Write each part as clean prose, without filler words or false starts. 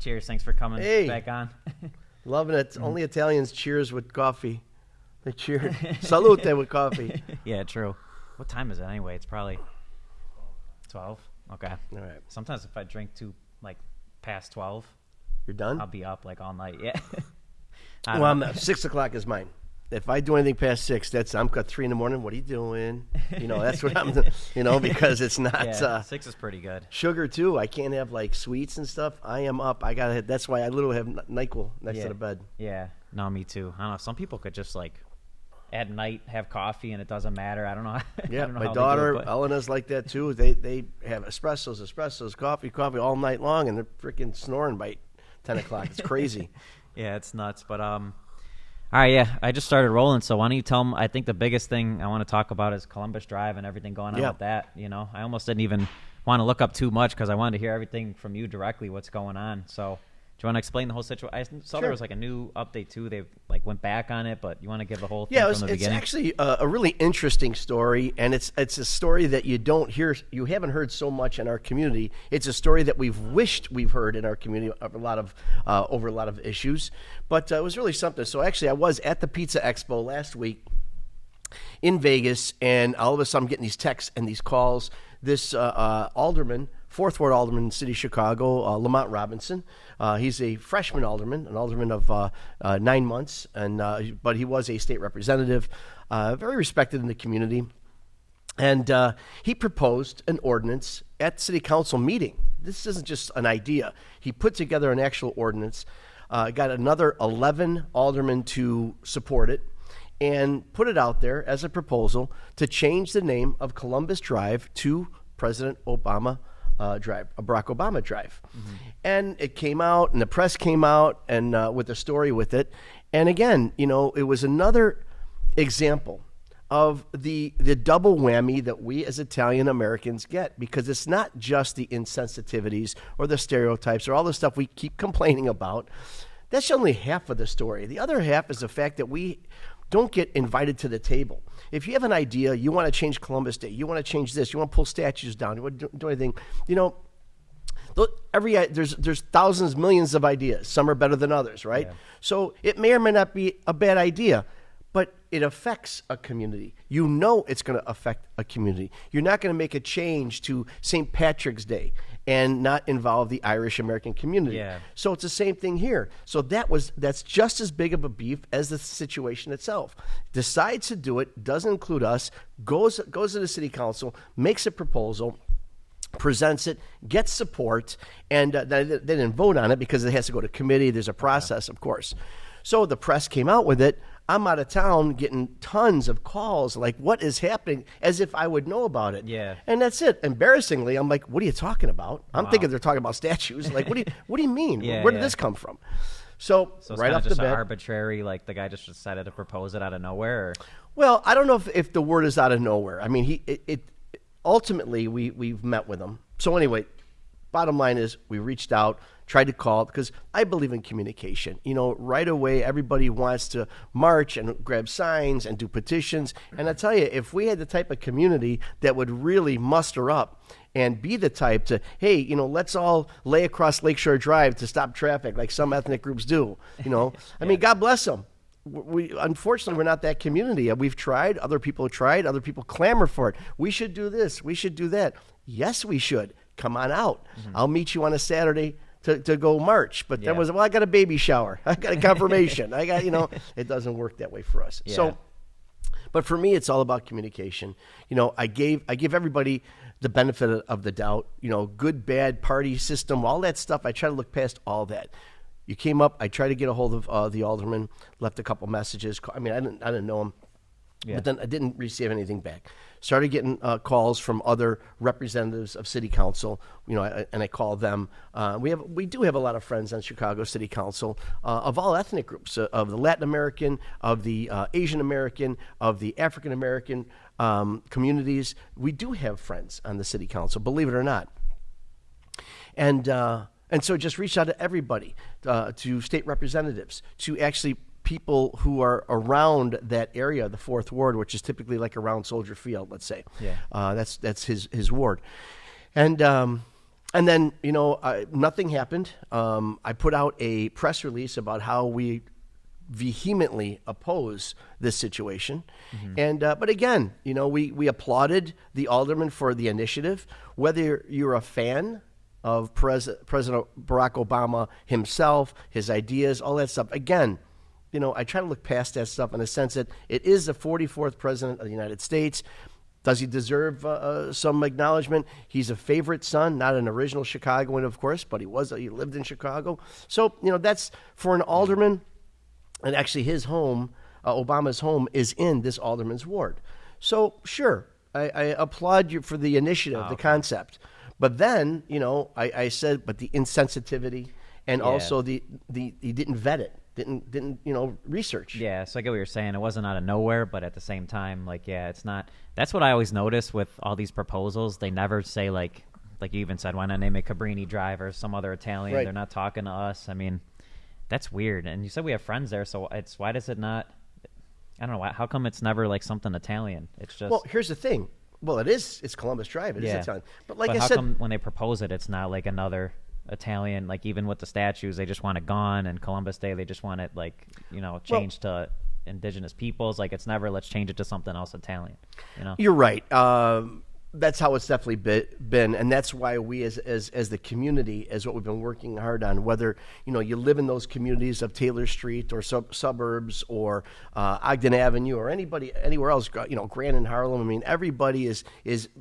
Cheers. Thanks for coming Hey. back on. Loving it. Only Italians cheers with coffee. They cheer. Salute with coffee. Yeah, true. What time is it anyway? It's probably 12. Okay. All right. Sometimes if I drink past 12, You're done? I'll be up all night. Yeah. Well, I'm not. 6 o'clock is mine. If I do anything past 6, I'm got 3 in the morning. What are you doing? That's what I'm, because it's not Yeah, 6 is pretty good. sugar too. I can't have like sweets and stuff. I am up. I got to that's why I literally have NyQuil next to the bed. Yeah. No, me too. I don't know. Some people could just at night have coffee and it doesn't matter. I don't know. Yeah, I don't know my how daughter, they do it, but- Elena's like that too. They have espressos, coffee all night long, and they're freaking snoring by 10 o'clock. It's crazy. Yeah, it's nuts. But all right, yeah, I just started rolling. So why don't you tell them? I think the biggest thing I want to talk about is Columbus Drive and everything going on with that. I almost didn't even want to look up too much because I wanted to hear everything from you directly. What's going on? So do you want to explain the whole situation? I saw there was a new update too. They went back on it, but you want to give the whole thing from the beginning? It's actually a really interesting story, and it's a story that you haven't heard so much in our community. It's a story that we've wished we've heard in our community over a lot of issues, but it was really something. So actually, I was at the Pizza Expo last week in Vegas, and all of a sudden I'm getting these texts and these calls. This alderman, 4th Ward alderman in the city of Chicago, Lamont Robinson. He's a freshman alderman, an alderman of 9 months, but he was a state representative, very respected in the community. And he proposed an ordinance at city council meeting. This isn't just an idea. He put together an actual ordinance, got another 11 aldermen to support it, and put it out there as a proposal to change the name of Columbus Drive to President Obama Drive, Barack Obama Drive. Mm-hmm. And it came out, and the press came out, and with a story with it. And again, it was another example of the double whammy that we as Italian Americans get, because it's not just the insensitivities or the stereotypes or all the stuff we keep complaining about. That's only half of the story. The other half is the fact that we don't get invited to the table. If you have an idea, you want to change Columbus Day, you want to change this, you want to pull statues down, you want to do anything, there's thousands, millions of ideas. Some are better than others, right? Yeah. So it may or may not be a bad idea, but it affects a community. It's going to affect a community. You're not going to make a change to St. Patrick's Day and not involve the Irish American community. Yeah. So it's the same thing here. So that's just as big of a beef as the situation itself. Decides to do it, doesn't include us, goes to the city council, makes a proposal, presents it, gets support, and they didn't vote on it because it has to go to committee. There's a process, of course. So the press came out with it. I'm out of town getting tons of calls like, what is happening, as if I would know about it. Yeah. And that's it. Embarrassingly, I'm like, what are you talking about? I'm thinking they're talking about statues. Like, what do you mean? Where did this come from? So it's right off the just bat, arbitrary, the guy just decided to propose it out of nowhere? Or? Well, I don't know if the word is out of nowhere. I mean, ultimately we've met with him. So anyway, bottom line is we reached out, tried to call, because I believe in communication. Right away, everybody wants to march and grab signs and do petitions. And I tell you, if we had the type of community that would really muster up and be the type to, hey, let's all lay across Lakeshore Drive to stop traffic like some ethnic groups do. I mean, God bless them. Unfortunately, we're not that community. We've tried. Other people have tried. Other people clamor for it. We should do this. We should do that. Yes, we should. Come on out. Mm-hmm. I'll meet you on a Saturday to go march. But that was, I got a baby shower. I got a confirmation. I got, it doesn't work that way for us. Yeah. So, but for me, it's all about communication. I give everybody the benefit of the doubt, good, bad, party system, all that stuff. I try to look past all that. You came up, I tried to get a hold of the alderman, left a couple messages. I mean, I didn't know him. Yeah. But then I didn't receive anything back. Started getting calls from other representatives of city council, and I called them. We do have a lot of friends on Chicago City Council of all ethnic groups, of the Latin American, of the Asian American, of the African American communities. We do have friends on the city council, believe it or not. And so just reached out to everybody, to state representatives, to actually people who are around that area, the 4th Ward, which is typically like around Soldier Field, let's say. Yeah. That's his ward. And And then, nothing happened. I put out a press release about how we vehemently oppose this situation. And but again, we applauded the alderman for the initiative. Whether you're a fan of President Barack Obama himself, his ideas, all that stuff, again, I try to look past that stuff in the sense that it is the 44th president of the United States. Does he deserve some acknowledgement? He's a favorite son, not an original Chicagoan, of course, but he lived in Chicago. So, that's for an alderman. And actually his home, Obama's home, is in this alderman's ward. So, sure, I applaud you for the initiative, the concept. But then, I said, but the insensitivity and also he didn't vet it, didn't research. Yeah, so I get what you're saying. It wasn't out of nowhere, but at the same time, it's not. That's what I always notice with all these proposals. They never say, like you even said, why not name it Cabrini Drive or some other Italian? Right. They're not talking to us. I mean, that's weird. And you said we have friends there, so why does it not? I don't know. How come it's never like something Italian? It's just. Well, here's the thing. Well, it is. It's Columbus Drive. It is Italian. But like I how said, come when they propose it, it's not like another Italian? Like even with the statues, they just want it gone. And Columbus Day, they just want it changed to indigenous peoples. Like it's never let's change it to something else Italian. You're right. That's how it's definitely been, and that's why we, as the community, is what we've been working hard on. Whether you live in those communities of Taylor Street or suburbs or Ogden Avenue or anywhere else, Grand and Harlem. I mean, everybody is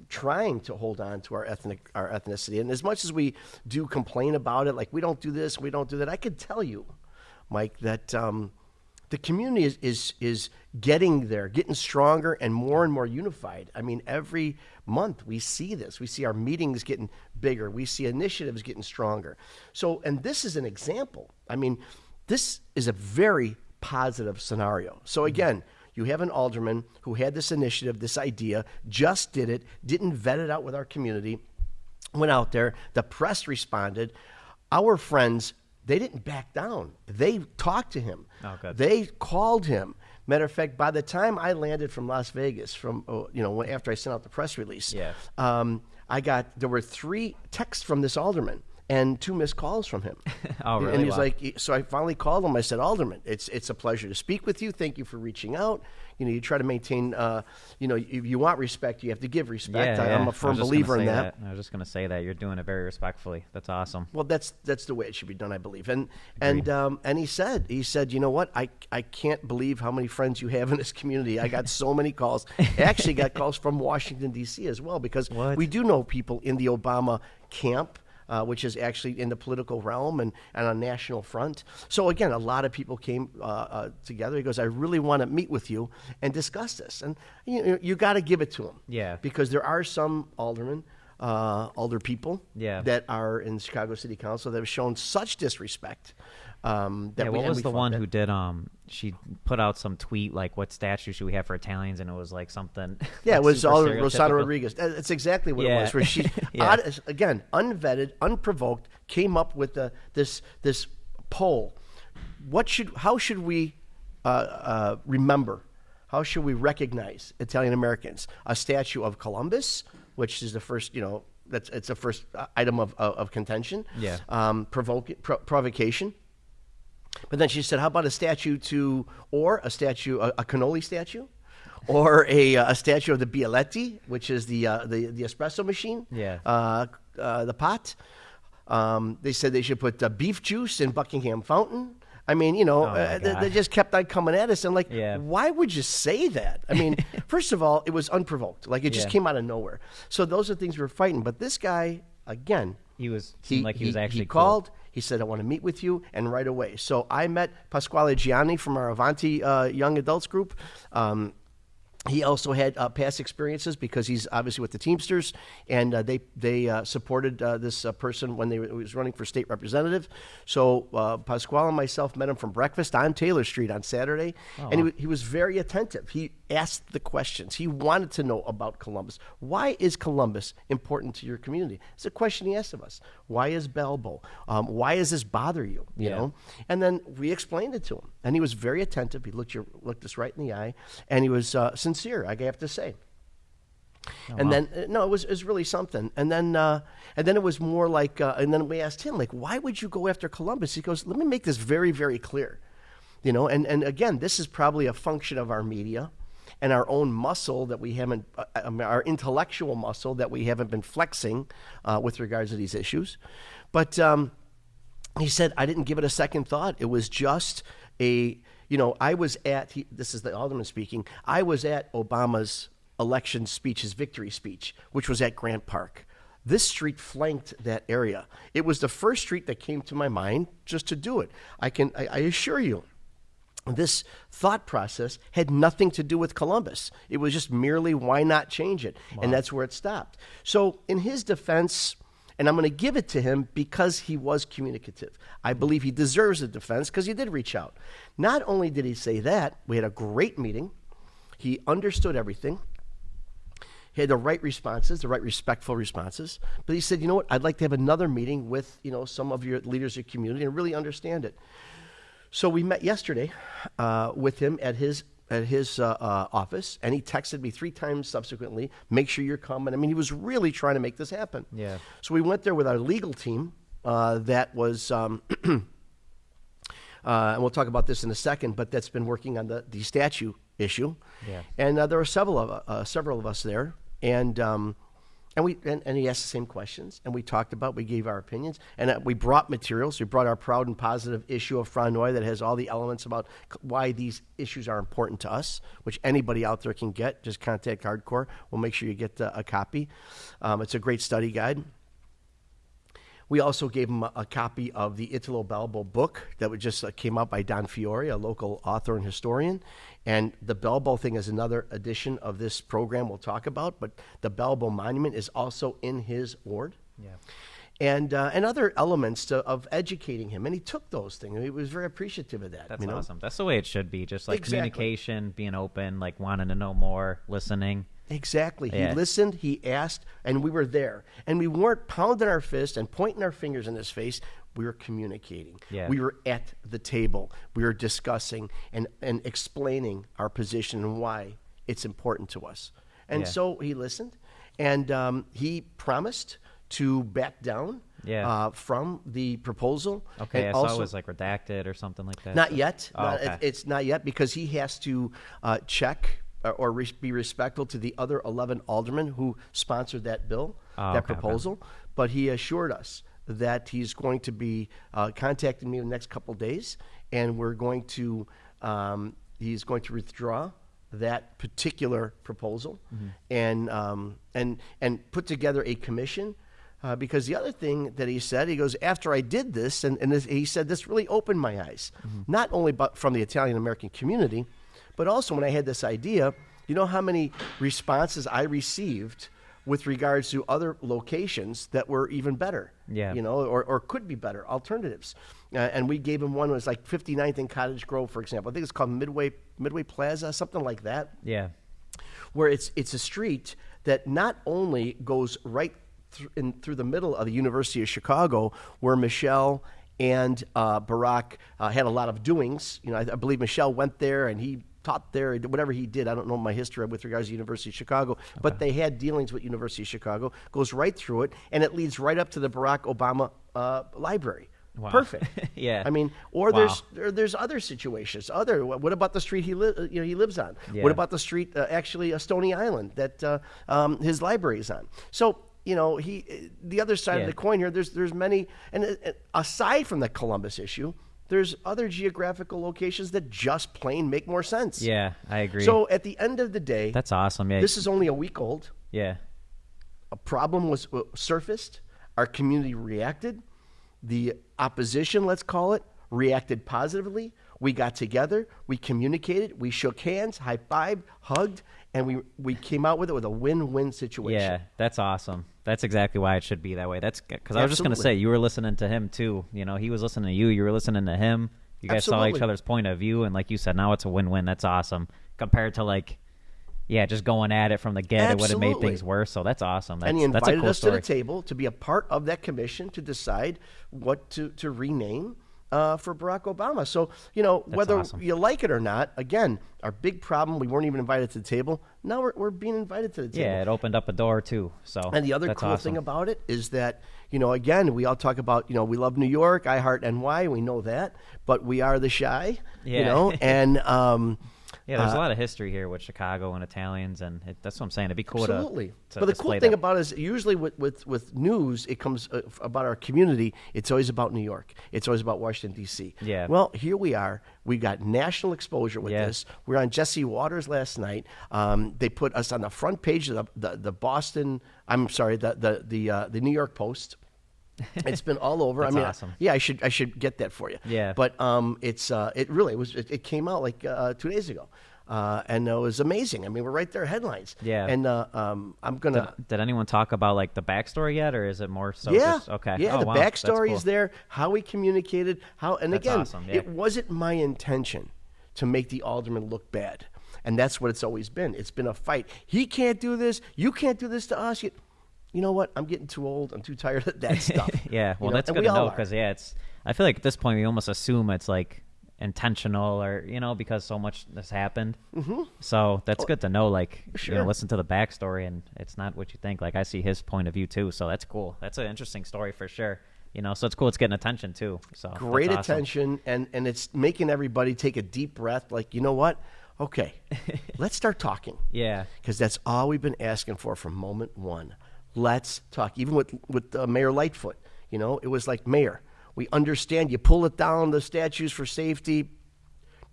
trying to hold on to our ethnicity, and as much as we do complain about it, like we don't do this, we don't do that, I could tell you, Mike, that the community is getting there, getting stronger and more unified. I mean, every month we see this. We see our meetings getting bigger. We see initiatives getting stronger. So, and this is an example. I mean, this is a very positive scenario. So again, you have an alderman who had this initiative, this idea, just did it, didn't vet it out with our community, went out there, the press responded. Our friends, they didn't back down. They talked to him. Oh, good. They called him. Matter of fact, by the time I landed from Las Vegas, after I sent out the press release, there were 3 texts from this alderman and 2 missed calls from him. Oh, really? And he was Wow. like, so I finally called him. I said, Alderman, it's a pleasure to speak with you. Thank you for reaching out. You try to maintain, if you want respect, you have to give respect. Yeah, I'm a firm believer in that. I was just going to say that. You're doing it very respectfully. That's awesome. Well, that's the way it should be done, I believe. And he said, you know what? I can't believe how many friends you have in this community. I got so many calls. I actually got calls from Washington, D.C. as well, because we do know people in the Obama camp, which is actually in the political realm and on a national front. So again, a lot of people came together. He goes, I really want to meet with you and discuss this. And you got to give it to him. Yeah. Because there are some aldermen, older people that are in Chicago City Council that have shown such disrespect. What was the one who did? She put out some tweet like, "What statue should we have for Italians?" And it was like something. Yeah, it was all stereotypical. Rosana Rodriguez. That's exactly what it was. Where she, again, unvetted, unprovoked, came up with this poll. How should we remember? How should we recognize Italian Americans? A statue of Columbus, which is the first, it's the first item of contention. Yeah. Provocation. But then she said, how about a statue a cannoli statue, or a statue of the Bialetti, which is the espresso machine. Yeah. The pot. They said they should put beef juice in Buckingham Fountain. I mean, they just kept on coming at us. And why would you say that? I mean, first of all, it was unprovoked. Like, it just came out of nowhere. So those are things we were fighting. But this guy, again, he was actually he called. He said, I want to meet with you, and right away. So I met Pasquale Gianni from our Avanti Young Adults group. He also had past experiences because he's obviously with the Teamsters, and they supported this person when he was running for state representative. So Pasquale and myself met him from breakfast on Taylor Street on Saturday, and he was very attentive. He asked the questions. He wanted to know about Columbus. Why is Columbus important to your community? It's a question he asked of us. Why is Balbo? Why does this bother you? You know? And then we explained it to him, and he was very attentive. He looked us right in the eye, and he was sincere, I have to say. And wow. then no, it was really something. And then it was more like, and then we asked him, like, why would you go after Columbus? He goes, let me make this very, very clear. And again, this is probably a function of our media and our own muscle that we haven't, our intellectual muscle that we haven't been flexing with regards to these issues. But he said, I didn't give it a second thought. It was just I was at, this is the alderman speaking, I was at Obama's election speech, his victory speech, which was at Grant Park. This street flanked that area. It was the first street that came to my mind just to do it. I assure you, this thought process had nothing to do with Columbus. It was just merely, why not change it? Wow. And that's where it stopped. So in his defense, and I'm going to give it to him because he was communicative. I believe he deserves a defense because he did reach out. Not only did he say that, we had a great meeting. He understood everything. He had the right responses, the right respectful responses. But he said, you know what, I'd like to have another meeting with some of your leaders of your community and really understand it. So we met yesterday with him at his office, and he texted me 3 times subsequently, make sure you're coming. I mean, he was really trying to make this happen. Yeah. So we went there with our legal team that was, and we'll talk about this in a second, but that's been working on the statue issue. Yeah. And there were several of us there, and he asked the same questions, and we talked about, we gave our opinions, and we brought materials. We brought our proud and positive issue of Franc Noy that has all the elements about why these issues are important to us, which anybody out there can get. Just contact Hardcore. We'll make sure you get a copy. It's a great study guide. We also gave him a copy of the Italo Balbo book that just came out by Don Fiore, a local author and historian. And the Balbo thing is another edition of this program we'll talk about, but the Balbo Monument is also in his ward. Yeah. And other elements of educating him. And he took those things. He was very appreciative of that. That's awesome. That's the way it should be. Just like Exactly. communication, being open, like wanting to know more, listening. Exactly. Yeah. He listened, he asked, and we were there. And we weren't pounding our fist and pointing our fingers in his face. We were communicating. Yeah. We were at the table. We were discussing and explaining our position and why it's important to us. And Yeah. so he listened, and he promised to back down from the proposal. Okay, and I also, saw it was like redacted or something like that. Not yet. Oh, okay. It's not yet because he has to check or be respectful to the other 11 aldermen who sponsored that bill, that proposal. Okay. But he assured us that he's going to be contacting me in the next couple of days, and he's going to withdraw that particular proposal and put together a commission. Because the other thing that he said, he goes, after I did this, he said this really opened my eyes, not only from the Italian-American community, but also when I had this idea, you know how many responses I received with regards to other locations that were even better, or could be better, alternatives. And we gave him one that was like 59th and Cottage Grove, for example. I think it's called Midway Plaza, something like that. Yeah. Where it's a street that not only goes right through the middle of the University of Chicago, where Michelle and Barack had a lot of doings. I believe Michelle went there and he taught there, whatever he did. I don't know my history with regards to University of Chicago, but they had dealings with University of Chicago. Goes right through it, and it leads right up to the Barack Obama Library. Wow. Perfect. Yeah. I mean, or there's other situations. What about the street he lives on? Yeah. What about the street actually Stony Island that his library is on? So. The other side of the coin here, there's many, and aside from the Columbus issue, there's other geographical locations that just plain make more sense. Yeah, I agree. So at the end of the day, that's awesome. Yeah. This is only a week old. Yeah. A problem was surfaced. Our community reacted. The opposition, let's call it, reacted positively. We got together. We communicated. We shook hands, high-fived, hugged, and we came out with it with a win-win situation. Yeah, that's awesome. That's exactly why it should be that way. That's because I was just going to say, you were listening to him too. He was listening to you. You were listening to him. You guys saw each other's point of view, and like you said, now it's a win-win. That's awesome compared to just going at it from the get. It would have made things worse. So that's awesome. And he invited that's a cool us story. to the table to be a part of that commission to decide what to rename for Barack Obama. So, whether awesome. you like it or not, again, our big problem, we weren't even invited to the table. now we're being invited to the table. Yeah, it opened up a door too. So and the other that's cool awesome. thing about it is that, again, we all talk about, we love New York, I heart NY, we know that, but we are the Chi, and yeah, there's a lot of history here with Chicago and Italians, and that's what I'm saying. It'd be cool absolutely. to but the cool display thing that. about it is usually with news, it comes about our community. It's always about New York. It's always about Washington, D.C. Yeah. Well, here we are. We got national exposure with this. We were on Jesse Waters last night. They put us on the front page of the Boston. I'm sorry, the New York Post. It's been all over. That's I mean, awesome. yeah, I should get that for you. Yeah. But it came out like 2 days ago, and it was amazing. I mean, we're right there, headlines. Yeah. And I'm gonna. Did anyone talk about like the backstory yet, or is it more so? Yeah. Just, okay. Yeah. Oh, The wow. That's backstory cool. is there. How we communicated. And That's again, awesome, yeah. it wasn't my intention to make the alderman look bad, and that's what it's always been. It's been a fight. He can't do this. You can't do this to us. You know what? I'm getting too old. I'm too tired of that stuff. Yeah, well, that's good to know because I feel like at this point we almost assume it's like intentional or because so much has happened. Mm-hmm. So that's good to know. Like Sure. listen to the backstory and it's not what you think. Like I see his point of view too, so that's cool. That's an interesting story for sure. So it's cool. It's getting attention too. So Great that's awesome. attention, and it's making everybody take a deep breath. Like, you know what? Okay, let's start talking. Yeah. Because that's all we've been asking for from moment one. Let's talk. Even with Mayor Lightfoot, it was like, Mayor, we understand you pull it down, the statues for safety.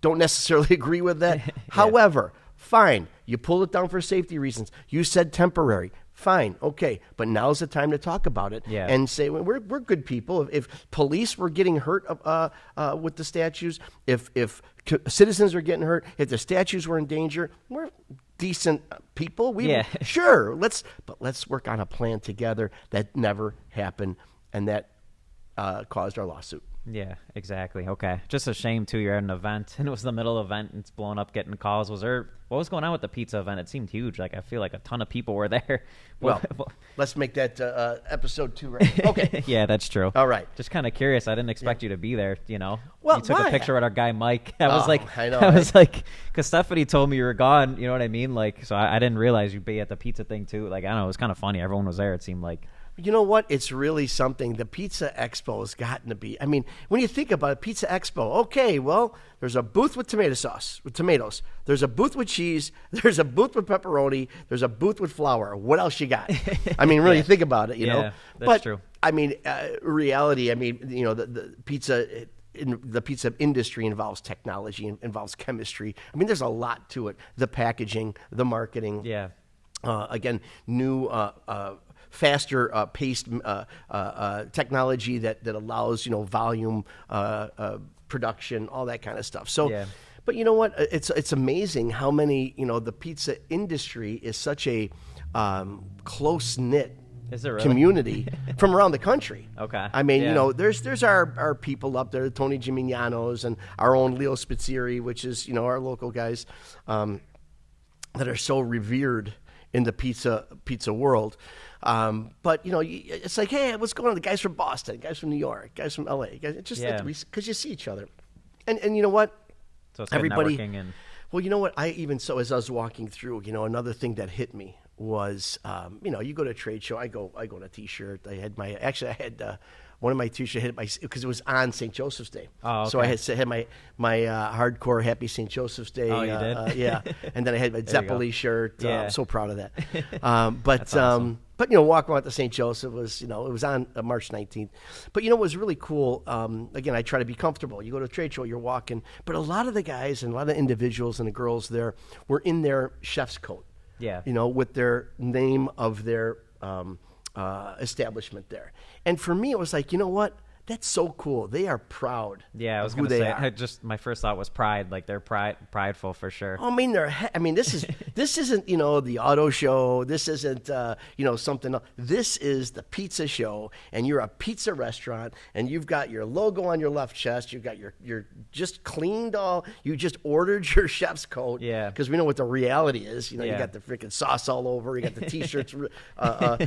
Don't necessarily agree with that. Yeah. However, fine, you pull it down for safety reasons. You said temporary. Fine, okay, but now's the time to talk about it and say we're good people. If police were getting hurt with the statues, if citizens are getting hurt, if the statues were in danger, we're decent people. Sure, let's work on a plan together. That never happened, and that caused our lawsuit. Yeah, exactly. Okay. Just a shame too. You're at an event and it was the middle event and it's blown up getting calls. What was going on with the pizza event? It seemed huge. Like I feel like a ton of people were there. Well, let's make that episode 2 right. Okay. Yeah, that's true. All right. Just kind of curious. I didn't expect you to be there, Well, you took why? a picture with our guy Mike. I was I know, because Stephanie told me you were gone, you know what I mean? Like, so I didn't realize you'd be at the pizza thing too. Like, I don't know, it was kind of funny. Everyone was there, it seemed like. You know what? It's really something. The Pizza Expo has gotten to be. I mean, when you think about it, Pizza Expo, okay, well, there's a booth with tomato sauce, with tomatoes. There's a booth with cheese. There's a booth with pepperoni. There's a booth with flour. What else you got? I mean, really think about it, Yeah, that's but, true. I mean, reality, the pizza... the pizza industry involves technology, involves chemistry. I mean, there's a lot to it. The packaging, the marketing. Yeah. Again, new... faster paced technology that allows volume production, all that kind of stuff. So, Yeah. But you know what? It's amazing how many the pizza industry is such a close knit Is it really? community from around the country. Okay. I mean, Yeah. there's our people up there, Tony Gimignano's and our own Leo Spitzieri, which is our local guys that are so revered in the pizza world. But it's like, hey, what's going on? The guys from Boston, guys from New York, guys from LA, guys. It's just because you see each other, and you know what? So it's good Everybody. networking and Well, you know what? As I was walking through, another thing that hit me was, you go to a trade show. I go in a T-shirt. I had one of my T-shirts because it was on St. Joseph's Day. Oh, okay. So I had my hardcore Happy St. Joseph's Day. Oh, you did? Yeah. And then I had my There you go. Zeppeli shirt. Yeah. I'm so proud of that. That's awesome. But walking around to St. Joseph was, it was on March 19th. But what was really cool, again, I try to be comfortable. You go to a trade show, you're walking. But a lot of the guys and a lot of individuals and the girls there were in their chef's coat. Yeah. With their name of their establishment there. And for me, it was like, you know what? That's so cool. They are proud. Yeah, I was of who going to they say. are. My first thought was pride. Like they're prideful for sure. I mean, this isn't the auto show. This isn't something else. This is the pizza show, and you're a pizza restaurant, and you've got your logo on your left chest. You've got your just cleaned all. You just ordered your chef's coat. Yeah. Because we know what the reality is. You Yeah. got the freaking sauce all over. You got the T-shirts,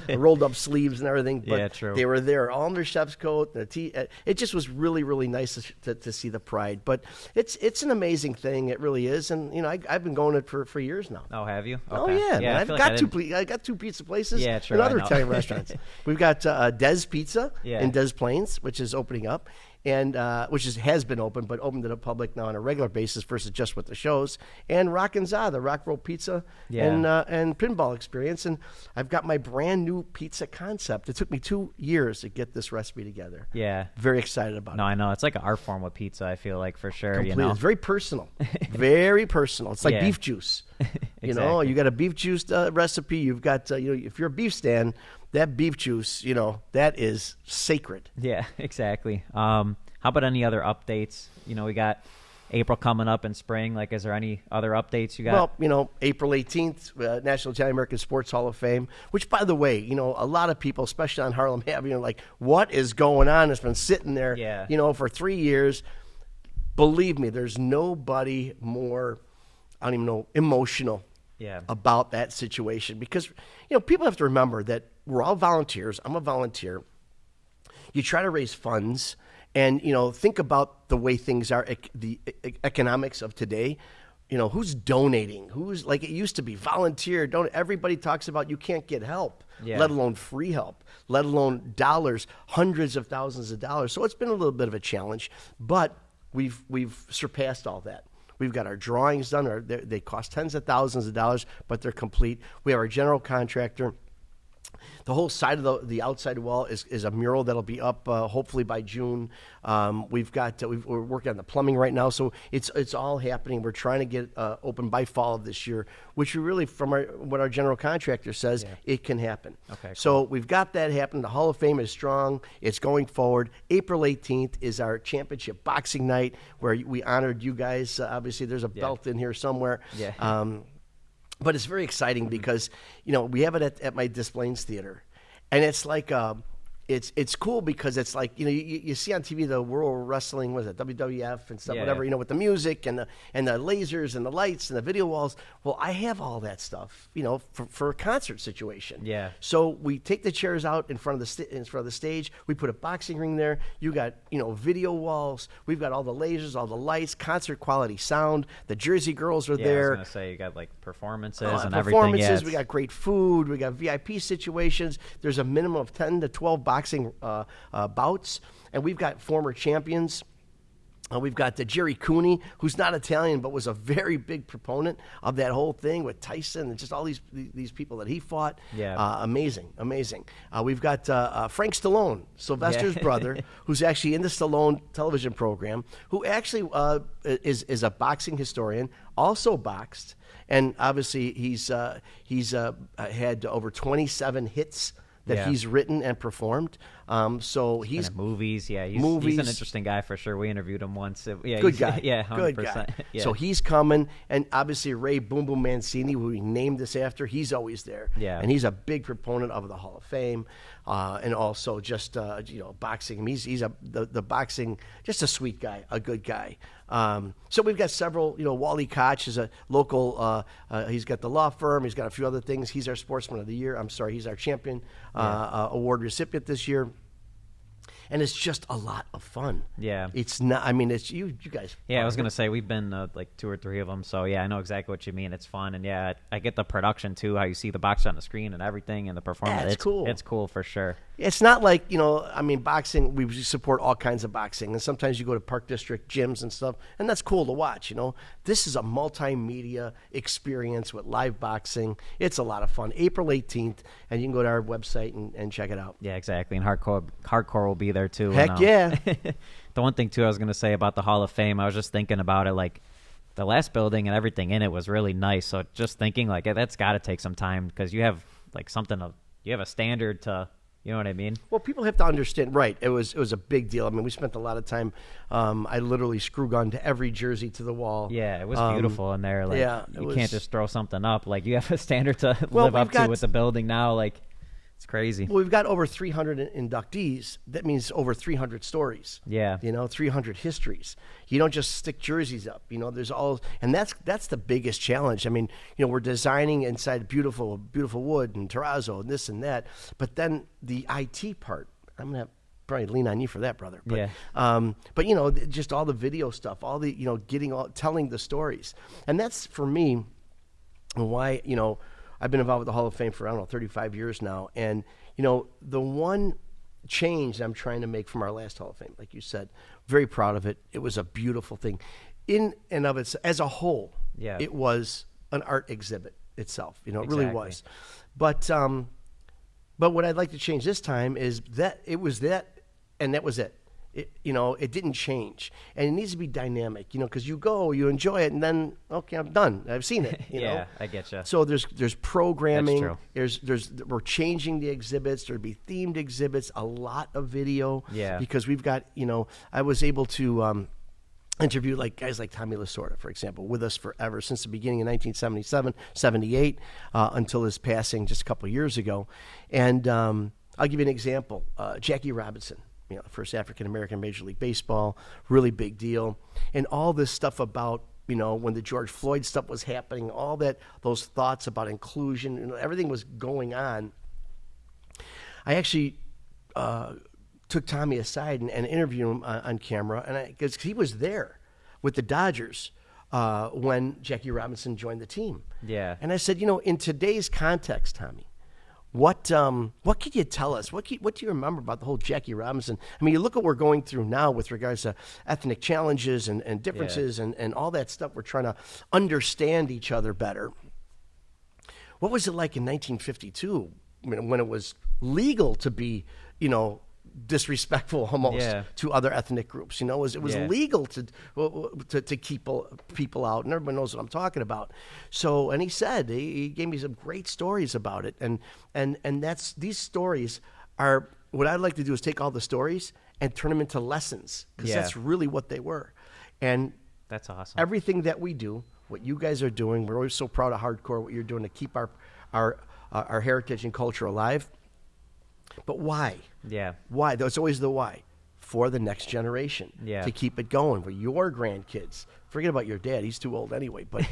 rolled up sleeves and everything. But Yeah, true. They were there all in their chef's coat, their see it just was really, really nice to see the pride. But it's an amazing thing. It really is. And, I've been going it for years now. Oh, have you? Okay. Oh, yeah. Yeah, I've got two pizza places and other Italian restaurants. We've got Des Pizza in Des Plaines, which is opening up. And has been open, but open to the public now on a regular basis versus just with the shows. And Rock and Za, the rock roll pizza and pinball experience. And I've got my brand new pizza concept. It took me 2 years to get this recipe together. Yeah, very excited about it. No, I know it's like an art form with pizza. I feel like for sure. Completely. It's very personal, very personal. It's like beef juice. Exactly. You got a beef juice recipe. You've got if you're a beef stand. That beef juice, that is sacred. Yeah, exactly. How about any other updates? We got April coming up in spring. Like, is there any other updates you got? Well, April 18th, National Italian American Sports Hall of Fame, which, by the way, a lot of people, especially on Harlem Avenue, are like, what is going on? It's been sitting there, for 3 years. Believe me, there's nobody more, I don't even know, emotional about that situation. Because, people have to remember that we're all volunteers. I'm a volunteer. You try to raise funds and, think about the way things are, the economics of today. Who's donating? Who's, like it used to be, volunteer. Everybody talks about you can't get help, let alone free help, let alone dollars, hundreds of thousands of dollars. So it's been a little bit of a challenge, but we've surpassed all that. We've got our drawings done. They cost tens of thousands of dollars, but they're complete. We have our general contractor. The whole side of the outside wall is a mural that'll be up hopefully by June. We're working on the plumbing right now, so it's all happening. We're trying to get open by fall of this year, which we really, from what our general contractor says, it can happen. Okay. So we've got that happening. The Hall of Fame is strong. It's going forward. April 18th is our championship boxing night where we honored you guys. Obviously, there's a belt in here somewhere. Yeah. But it's very exciting because, we have it at my Des Plaines Theater. And it's like, it's cool because it's like, you see on TV the World Wrestling, was it WWF and stuff, whatever, with the music and the lasers and the lights and the video walls. Well, I have all that stuff, for a concert situation. Yeah. So we take the chairs out in front of the stage. We put a boxing ring there. You got, video walls. We've got all the lasers, all the lights, concert quality sound. The Jersey Girls are there. I was gonna say you got like performances and everything. We got great food. We got VIP situations. There's a minimum of 10 to 12 boxing bouts, and we've got former champions. We've got Jerry Cooney, who's not Italian, but was a very big proponent of that whole thing with Tyson and just all these people that he fought. Yeah. Amazing. We've got Frank Stallone, Sylvester's brother, who's actually in the Stallone television program, who actually is a boxing historian, also boxed, and obviously he's had over 27 hits that he's written and performed. So he's movies. Yeah, he's an interesting guy for sure. We interviewed him once. Good guy. Yeah, 100%. Good guy. Yeah. So he's coming, and obviously Ray Boom Boom Mancini, who we named this after, he's always there. Yeah, and he's a big proponent of the Hall of Fame, and also just boxing. He's the boxing, just a sweet guy, a good guy. So we've got several. Wally Koch is a local. He's got the law firm. He's got a few other things. He's our Sportsman of the Year. He's our champion award recipient this year. And it's just a lot of fun. Yeah. It's not, it's you guys. Yeah, I was going to say, we've been like 2 or 3 of them. So, yeah, I know exactly what you mean. It's fun. And, yeah, I get the production, too, how you see the boxer on the screen and everything and the performance. Yeah, it's cool. It's cool for sure. It's not like, boxing, we support all kinds of boxing. And sometimes you go to Park District gyms and stuff, and that's cool to watch, This is a multimedia experience with live boxing. It's a lot of fun. April 18th, and you can go to our website and check it out. Yeah, exactly. And Hardcore will be there, too. Heck yeah. The one thing, too, I was going to say about the Hall of Fame, I was just thinking about it, like, the last building and everything in it was really nice. So just thinking, like, that's got to take some time because you have, like, you have a standard to... You know what I mean? Well, people have to understand, right? It was a big deal. We spent a lot of time. I literally screw gunned every jersey to the wall. Yeah, it was beautiful in there. Like, you can't just throw something up. Like, you have a standard to live up to with the building now. Like, it's crazy. Well, we've got over 300 inductees. That means over 300 stories. Yeah. 300 histories. You don't just stick jerseys up. There's all, and that's the biggest challenge. We're designing inside beautiful wood and terrazzo and this and that. But then the IT part, I'm gonna probably lean on you for that, brother. But, yeah. But you know, just all the video stuff, all the, you know, telling the stories. And that's, for me, why, you know, I've been involved with the Hall of Fame for, I don't know, 35 years now. And, you know, the one change I'm trying to make from our last Hall of Fame, like you said, very proud of it. It was a beautiful thing. In and of itself, as a whole, it was an art exhibit itself. You know, it really was. But what I'd like to change this time is that it was that, and that was it. You know, it didn't change, and it needs to be dynamic. You know, because you go, you enjoy it, and then okay, I'm done. I've seen it. You know? I get you. So there's programming. That's true. We're changing the exhibits. There'd be themed exhibits. A lot of video. Yeah. Because we've got, you know, I was able to interview like guys like Tommy Lasorda, for example, with us forever since the beginning of 1977, 78, until his passing just a couple of years ago. And I'll give you an example. Jackie Robinson, you know, first African-American Major League Baseball, really big deal. And all this stuff about, you know, when the George Floyd stuff was happening, all that, those thoughts about inclusion, you know, everything was going on. I actually took Tommy aside and interviewed him on camera, and because he was there with the Dodgers when Jackie Robinson joined the team. Yeah. And I said, you know, in today's context, Tommy, what can you tell us? What do you remember about the whole Jackie Robinson? I mean, you look at what we're going through now with regards to ethnic challenges and differences and all that stuff. We're trying to understand each other better. What was it like in 1952 when it was legal to be, you know, disrespectful almost to other ethnic groups? You know, it was legal to keep people out, and everybody knows what I'm talking about. So, and he said, he gave me some great stories about it, and that's, these stories are, what I'd like to do is take all the stories and turn them into lessons, because that's really what they were. And that's awesome. Everything that we do, what you guys are doing, we're always so proud of Hardcore, what you're doing to keep our heritage and culture alive. But why? Yeah. Why? That's always the why. For the next generation. Yeah. To keep it going. For your grandkids. Forget about your dad. He's too old anyway. But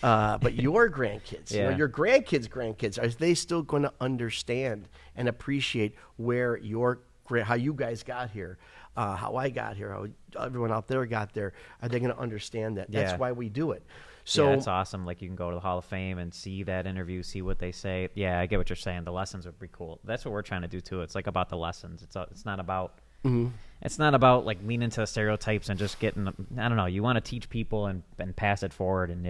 but your grandkids, you know, your grandkids, are they still going to understand and appreciate where how you guys got here, how I got here, how everyone out there got there? Are they going to understand that? That's why we do it. So that's awesome. Like, you can go to the Hall of Fame and see that interview, see what they say. Yeah, I get what you're saying. The lessons would be cool. That's what we're trying to do too. It's like about the lessons. It's not about it's not about like leaning to the stereotypes and just getting, I don't know. You want to teach people and pass it forward, and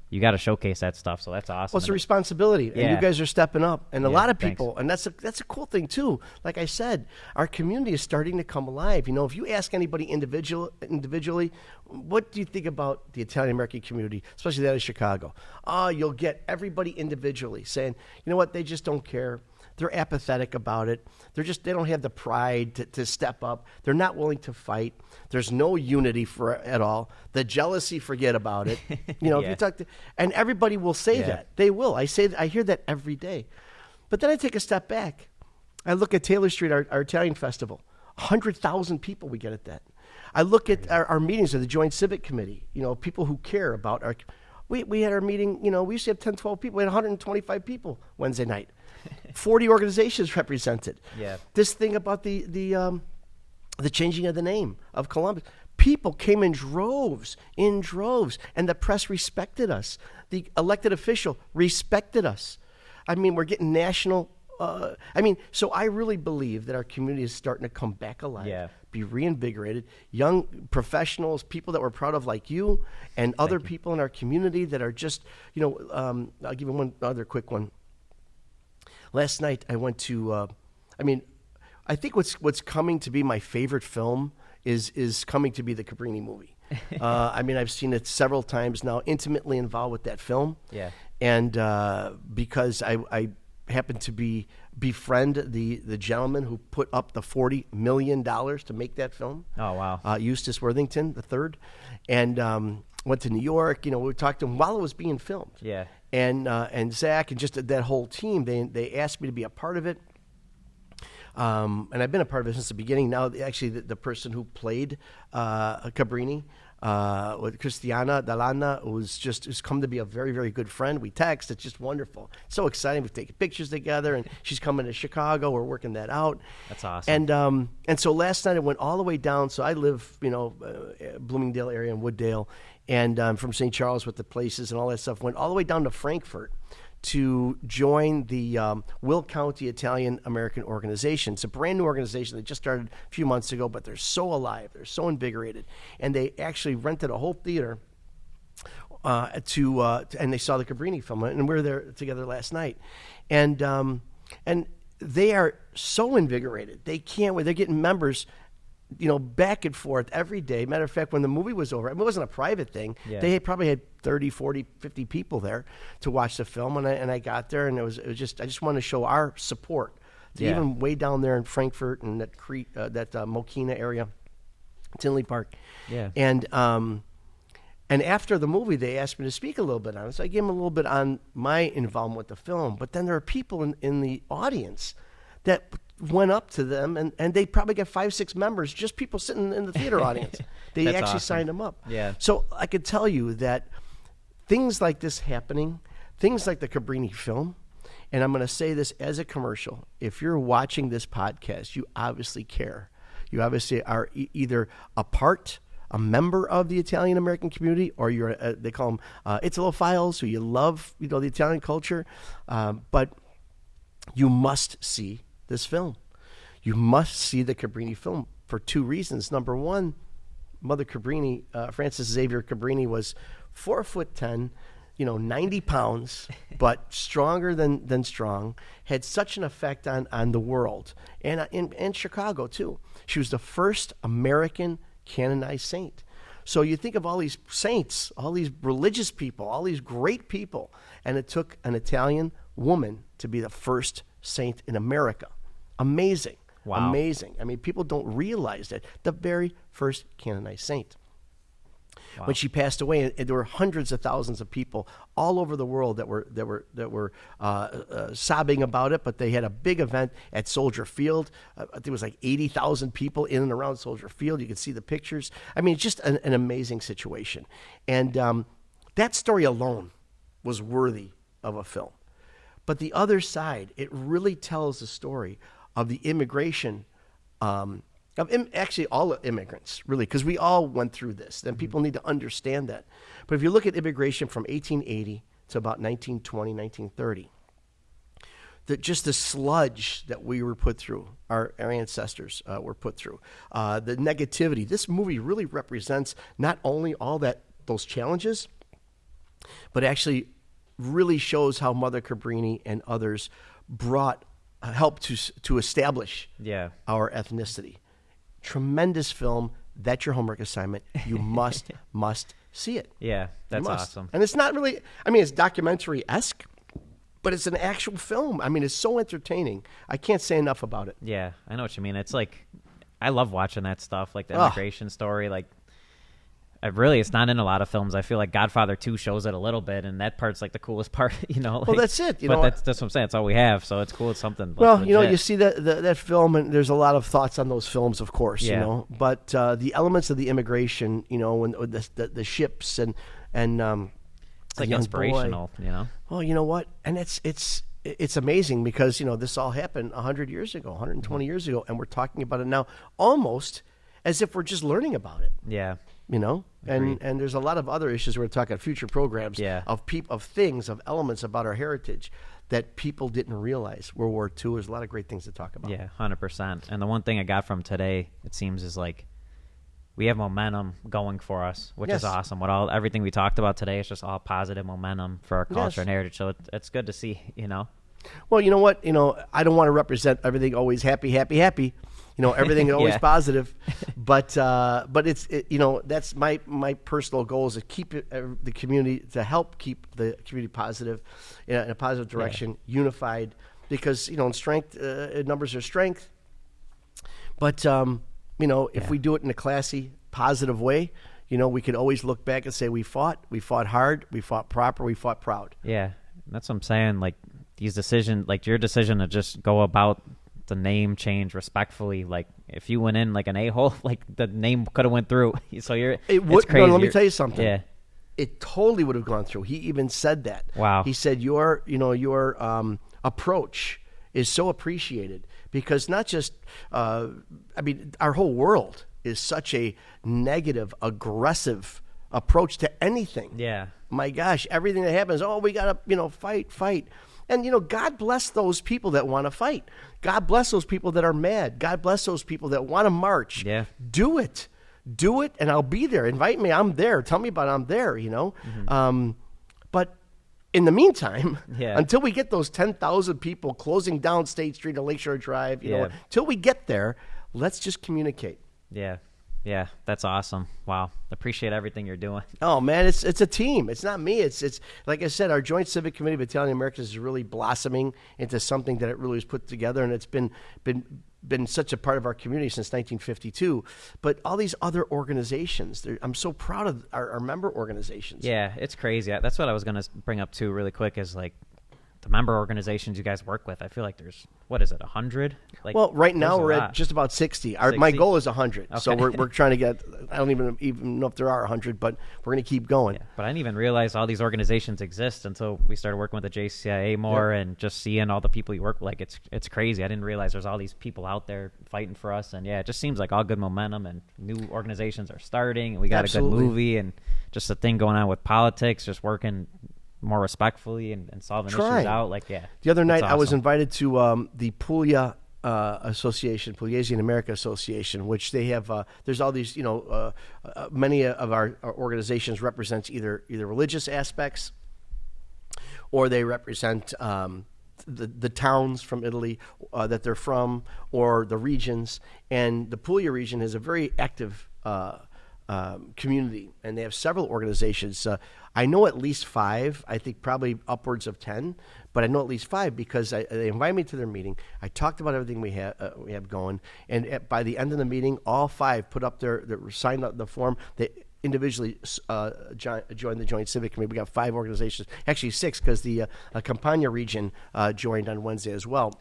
you got to showcase that stuff. So that's awesome. Well, it's a responsibility, and you guys are stepping up. And a lot of people, and that's a cool thing too. Like I said, our community is starting to come alive. You know, if you ask anybody individually, what do you think about the Italian American community, especially that of Chicago? You'll get everybody individually saying, you know what, they just don't care. They're apathetic about it. They don't have the pride to step up. They're not willing to fight. There's no unity at all. The jealousy, forget about it. You know, if you talk to, and everybody will say that. They will. I hear that every day. But then I take a step back. I look at Taylor Street, our Italian festival. 100,000 people we get at that. I look at our meetings of the Joint Civic Committee. You know, people who care about our. We had our meeting. You know, we used to have 10, 12 people. We had 125 people Wednesday night. 40 organizations represented. Yeah. This thing about the changing of the name of Columbus. People came in droves, and the press respected us. The elected official respected us. I mean, we're getting national. So I really believe that our community is starting to come back alive, be reinvigorated. Young professionals, people that we're proud of, like you, and other people in our community that are just, you know. I'll give you one other quick one. Last night I went to, I think what's coming to be my favorite film is coming to be the Cabrini movie. I've seen it several times now, intimately involved with that film. Yeah. And because I happen to befriend the gentleman who put up the $40 million to make that film. Oh, wow. Eustace Worthington III. And went to New York. You know, we talked to him while it was being filmed. Yeah. And Zach and just that whole team, they asked me to be a part of it. And I've been a part of it since the beginning. Now, actually, the person who played Cabrini, with Christiana Dalana, who's come to be a very, very good friend. We text. It's just wonderful. So exciting. We've taken pictures together, and she's coming to Chicago. We're working that out. That's awesome. And so last night I went all the way down. So I live, Bloomingdale area in Wooddale, and I'm from St. Charles with the places and all that stuff. Went all the way down to Frankfurt to join the Will County Italian American Organization. It's a brand new organization that just started a few months ago, but they're so alive. They're so invigorated. And they actually rented a whole theater and they saw the Cabrini film, and we were there together last night. And they are so invigorated. They can't wait. They're getting members back and forth every day. Matter of fact, when the movie was over, it wasn't a private thing. Yeah. They probably had 30, 40, 50 people there to watch the film, and I got there, and it was just, I just wanted to show our support to even way down there in Frankfurt and that Mokina area, Tinley Park. Yeah. And after the movie, they asked me to speak a little bit on it, so I gave them a little bit on my involvement with the film. But then there are people in the audience that went up to them, and they probably got 5-6 members, just people sitting in the theater audience. They That's actually awesome. signed them up. Yeah. So I could tell you that things like this happening, things like the Cabrini film, and I'm going to say this as a commercial, if you're watching this podcast, you obviously care. You obviously are either a member of the Italian American community, or you're they call them Italophiles, who you love the Italian culture, but you must see this film. You must see the Cabrini film for 2 reasons. Number one, Mother Cabrini, Frances Xavier Cabrini, was 4'10", 90 pounds, but stronger than strong, had such an effect on the world, and Chicago too. She was the first American canonized saint. So you think of all these saints, all these religious people, all these great people, and it took an Italian woman to be the first saint in America. Amazing. Wow. Amazing. I mean, people don't realize that. The very first canonized saint. Wow. When she passed away, and there were hundreds of thousands of people all over the world that were sobbing about it. But they had a big event at Soldier Field. There was like 80,000 people in and around Soldier Field. You could see the pictures. I mean, it's just an amazing situation. And that story alone was worthy of a film. But the other side, it really tells the story of the immigration, actually all immigrants, really, because we all went through this. Then people need to understand that. But if you look at immigration from 1880 to about 1920, 1930, just the sludge that we were put through, our ancestors were put through, the negativity. This movie really represents not only all those challenges, but actually really shows how Mother Cabrini and others helped to establish our ethnicity. Tremendous film. That's your homework assignment. You must see it. Yeah, that's awesome. And it's not really, it's documentary-esque, but it's an actual film. I mean, it's so entertaining. I can't say enough about it. Yeah, I know what you mean. It's like, I love watching that stuff, like the immigration story. Like, it's not in a lot of films. I feel like Godfather 2 shows it a little bit, and that part's like the coolest part, Like, well, that's it. That's what I'm saying. That's all we have, so it's cool. It's something. Well, you see that film, and there's a lot of thoughts on those films, of course, But the elements of the immigration, when the ships and it's like inspirational, Well, you know what? And it's amazing because this all happened 100 years ago, 120 years ago, and we're talking about it now almost as if we're just learning about it. Yeah. And there's a lot of other issues we're talking future programs of things, of elements about our heritage that people didn't realize. World War II, there's a lot of great things to talk about. Yeah, 100%. And the one thing I got from today, it seems, is like we have momentum going for us, which is awesome. Everything we talked about today is just all positive momentum for our culture and heritage. So it's good to see, Well, you know what? I don't want to represent everything always happy. Everything is always positive, but that's my personal goal is to keep the community, to help keep the community positive, in a positive direction, unified, because in strength, numbers are strength. But if we do it in a classy, positive way, we could always look back and say we fought hard, we fought proper, we fought proud. Yeah, that's what I'm saying. Like these decisions, like your decision to just go about the name change respectfully. Like if you went in like an a-hole, like the name could have went through. So it's crazy. No, let me tell you something. Yeah. It totally would have gone through. He even said that. Wow. He said your approach is so appreciated because not just our whole world is such a negative, aggressive approach to anything. Yeah. My gosh, everything that happens, we got to, fight. And, God bless those people that want to fight. God bless those people that are mad. God bless those people that want to march. Yeah. Do it, and I'll be there. Invite me. I'm there. Tell me about it. I'm there, Mm-hmm. But in the meantime, Yeah. until we get those 10,000 people closing down State Street and Lakeshore Drive, Yeah. until we get there, let's just communicate. Yeah. Yeah, that's awesome. Wow. Appreciate everything you're doing. Oh man, it's a team. It's not me. It's like I said, our Joint Civic Committee of Italian Americans is really blossoming into something that it really was put together, and it's been such a part of our community since 1952. But all these other organizations, I'm so proud of our member organizations. Yeah, it's crazy. That's what I was going to bring up too really quick is like the member organizations you guys work with. I feel like there's, 100? Like, well, right now we're at at just about 60. My goal is 100. Okay. So we're trying to get, I don't even know if there are 100, but we're going to keep going. Yeah, but I didn't even realize all these organizations exist until we started working with the JCIA more and just seeing all the people you work with. Like it's crazy. I didn't realize there's all these people out there fighting for us. And yeah, it just seems like all good momentum and new organizations are starting and we got Absolutely. a good movie and just a thing going on with politics, just working more respectfully and solving issues out. Like, yeah. The other night awesome. I was invited to the Puglia Association, Pugliese America Association, which they have. There's all these, many of our organizations represent either religious aspects, or they represent the towns from Italy that they're from, or the regions. And the Puglia region is a very active community, and they have several organizations. I know at least 5. I think probably upwards of 10, but I know at least 5 because they invited me to their meeting. I talked about everything we have going, and by the end of the meeting, all 5 put up signed up the form. They individually joined the Joint Civic Committee. We got 5 organizations, actually 6, because the Campania region joined on Wednesday as well.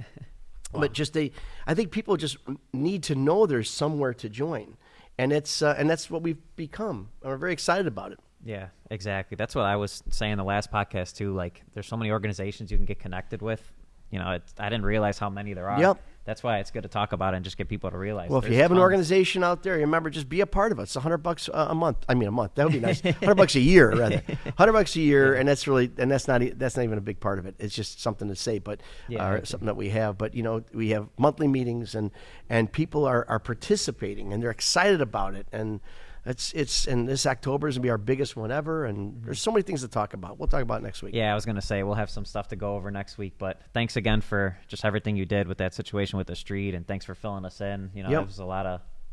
Wow. But I think people just need to know there's somewhere to join. And that's what we've become. And we're very excited about it. Yeah, exactly. That's what I was saying in the last podcast too. Like, there's so many organizations you can get connected with. I didn't realize how many there are. Yep. That's why it's good to talk about it and just get people to realize. Well, if you have an organization out there, remember, just be a part of it. It's $100 a month. I mean, a month. That would be nice. $100 a year, rather. $100 a year, and that's not even a big part of it. It's just something to say, but something that we have. But we have monthly meetings, and people are participating, and they're excited about it, and and this October is gonna be our biggest one ever, and there's so many things to talk about. We'll talk about it next week. Yeah, I was gonna say we'll have some stuff to go over next week, but thanks again for just everything you did with that situation with the street, and thanks for filling us in. It was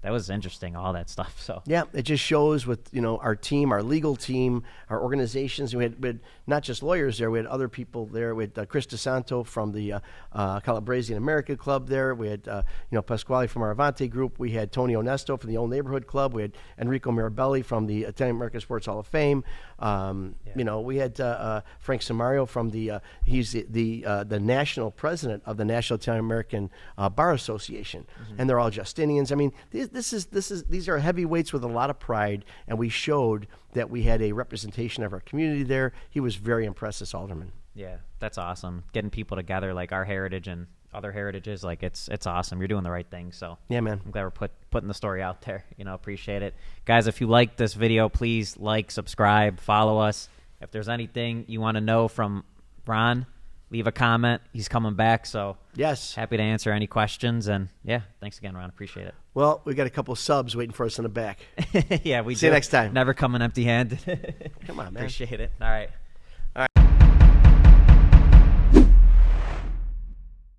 that was interesting, all that stuff. So yeah, it just shows with our team, our legal team, our organizations. We had not just lawyers there; we had other people there. We had Chris DeSanto from the Calabrese America Club there. We had Pasquale from our Avante group. We had Tony Onesto from the Old Neighborhood Club. We had Enrico Mirabelli from the Italian American Sports Hall of Fame. We had Frank Samario from he's the national president of the National Italian American Bar Association, and they're all Justinians. I mean, these are heavyweights with a lot of pride, and we showed that we had a representation of our community there. He was very impressed, this alderman. Yeah, that's awesome. Getting people together, like our heritage and other heritages, like it's awesome. You're doing the right thing. So yeah, man, I'm glad we're putting the story out there. Appreciate it, guys. If you like this video, please like, subscribe, follow us. If there's anything you want to know from Ron, leave a comment. He's coming back, so yes, happy to answer any questions. And yeah, thanks again, Ron. Appreciate it. Well, we got a couple subs waiting for us in the back. Yeah, we see you next time. Never coming empty-handed. Come on, man. Appreciate it. All right.